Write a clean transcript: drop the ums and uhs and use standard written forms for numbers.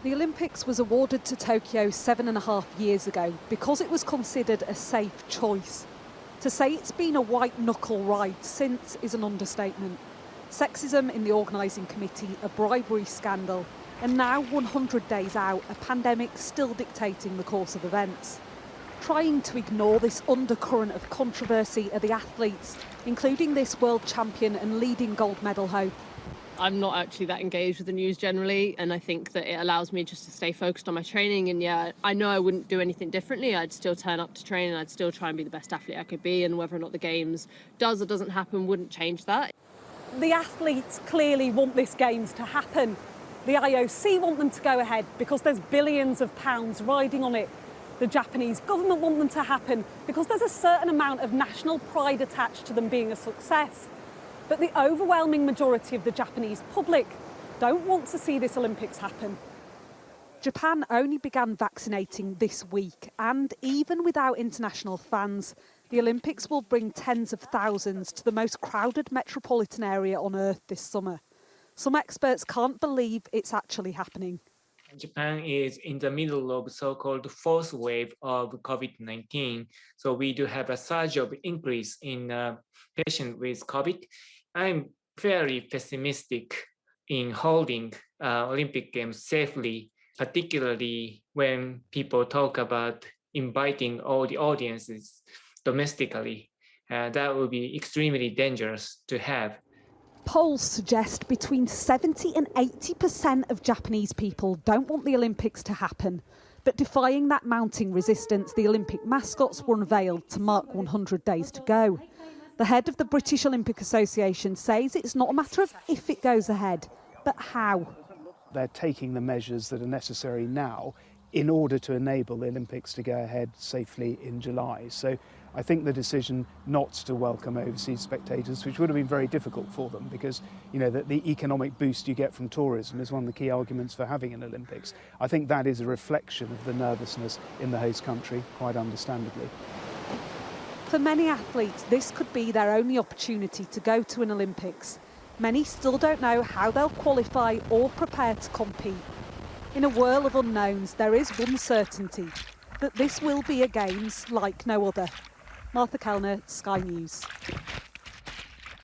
The Olympics was awarded to Tokyo 7.5 years ago because it was considered a safe choice. To say it's been a white-knuckle ride since is an understatement. Sexism in the organising committee, a bribery scandal, and now 100 days out, a pandemic still dictating the course of events. Trying to ignore this undercurrent of controversy are the athletes, including this world champion and leading gold medal hope. I'm not actually that engaged with the news generally, and I think that it allows me just to stay focused on my training. And yeah, I know I wouldn't do anything differently. I'd still turn up to train and I'd still try and be the best athlete I could be, and whether or not the games does or doesn't happen wouldn't change that. The athletes clearly want this games to happen. The IOC want them to go ahead because there's billions of pounds riding on it. The Japanese government want them to happen because there's a certain amount of national pride attached to them being a success. But the overwhelming majority of the Japanese public don't want to see this Olympics happen. Japan only began vaccinating this week, and even without international fans, the Olympics will bring tens of thousands to the most crowded metropolitan area on Earth this summer. Some experts can't believe it's actually happening. Japan is in the middle of so-called fourth wave of COVID-19. So we do have a surge of increase in patients with COVID. I'm very pessimistic in holding Olympic Games safely, particularly when people talk about inviting all the audiences domestically. That would be extremely dangerous to have. Polls suggest between 70 and 80% of Japanese people don't want the Olympics to happen. But defying that mounting resistance, the Olympic mascots were unveiled to mark 100 days to go. The head of the British Olympic Association says it's not a matter of if it goes ahead, but how. They're taking the measures that are necessary now in order to enable the Olympics to go ahead safely in July. So I think the decision not to welcome overseas spectators, which would have been very difficult for them because, you know, the economic boost you get from tourism is one of the key arguments for having an Olympics. I think that is a reflection of the nervousness in the host country, quite understandably. For many athletes, this could be their only opportunity to go to an Olympics. Many still don't know how they'll qualify or prepare to compete. In a whirl of unknowns, there is one certainty, that this will be a Games like no other. Martha Kellner, Sky News.